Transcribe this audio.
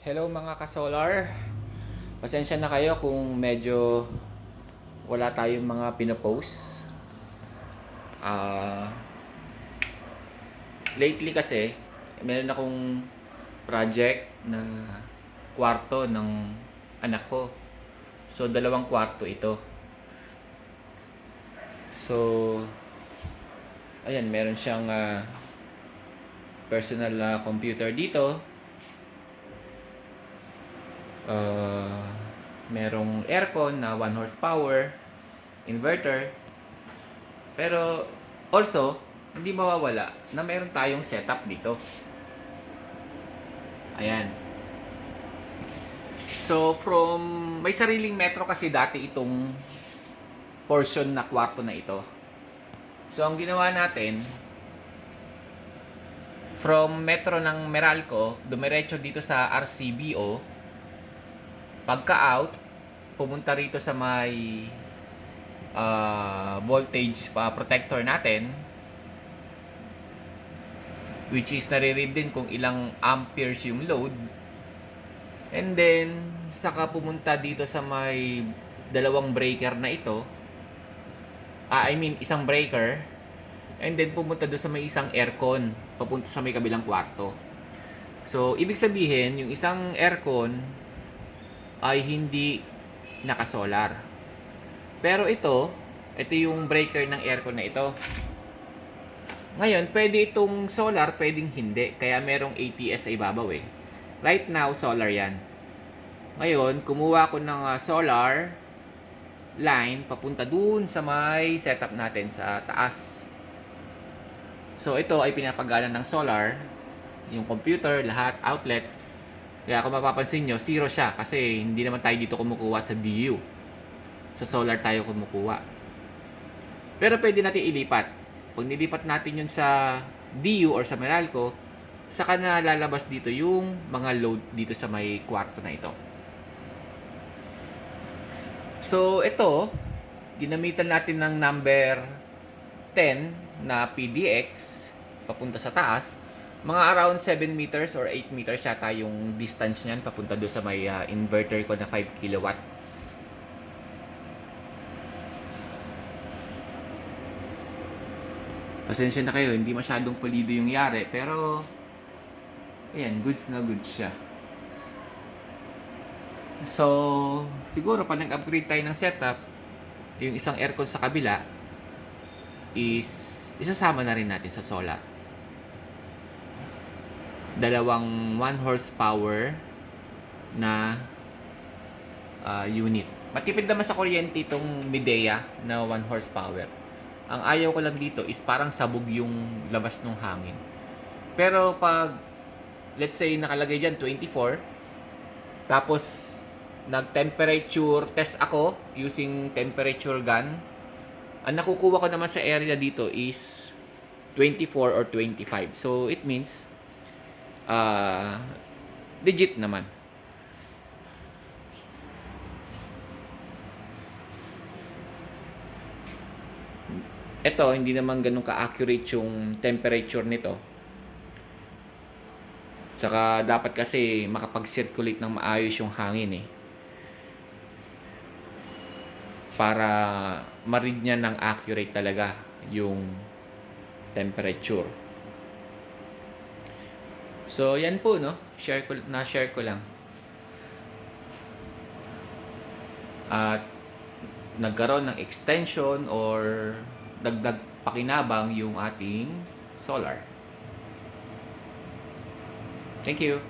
Hello mga ka-solar. Pasensya na kayo kung medyo wala tayong mga pinopost. Lately kasi, meron akong project na kwarto ng anak ko. So, 2 kwarto ito. So, ayan, meron siyang personal computer dito. Merong aircon na 1 horsepower, inverter. Pero also, hindi mawawala na meron tayong setup dito. Ayan. So from may sariling metro kasi dati itong portion na kwarto na ito. So ang ginawa natin, from metro ng Meralco, dumiretso dito sa RCBO. Pagka-out, pumunta rito sa may voltage protector natin, which is nare-read din kung ilang amperes yung load. And then saka pumunta dito sa may dalawang breaker na ito. Isang breaker. And then pumunta doon sa may isang aircon papunta sa may kabilang kwarto. So ibig sabihin, yung isang aircon ay hindi naka-solar. Pero ito yung breaker ng aircon na ito. Ngayon, pwede itong solar, pwedeng hindi. Kaya merong ATS sa ibabaw eh. Right now, solar yan. Ngayon, kumuha ko ng solar line papunta dun sa may setup natin sa taas. So, ito ay pinapagana ng solar. Yung computer, lahat, outlets. Kaya kung mapapansin nyo, 0 siya. Kasi hindi naman tayo dito kumukuha sa DU. Sa solar tayo kumukuha. Pero pwede natin ilipat. Pag nilipat natin yun sa DU or sa Meralco, saka na lalabas dito yung mga load dito sa may kwarto na ito. So, ito, ginamitan natin ng number 10 na PDX papunta sa taas. Mga around 7 meters or 8 meters yata yung distance niyan papunta doon sa may inverter ko na 5 kilowatt. Pasensya na kayo, hindi masyadong pulido yung yari, pero ayan, goods na goods siya. So, siguro pag nag-upgrade tayo ng setup, yung isang aircon sa kabila is isasama na rin natin sa solar. Dalawang 1 horsepower na unit. Matipid naman sa kuryente itong Midea na 1 horsepower. Ang ayaw ko lang dito is parang sabog yung labas ng hangin. Pero pag, let's say, nakalagay dyan 24, tapos nag-temperature test ako using temperature gun, ang nakukuha ko naman sa area dito is 24 or 25. So, it means, legit naman. Ito, hindi naman ganun ka-accurate yung temperature nito. Saka dapat kasi makapag-circulate ng maayos yung hangin eh. Para ma-read niya ng accurate talaga yung temperature. So, yan po, no? Na-share ko lang. At nagkaroon ng extension or dagdag pakinabang yung ating solar. Thank you.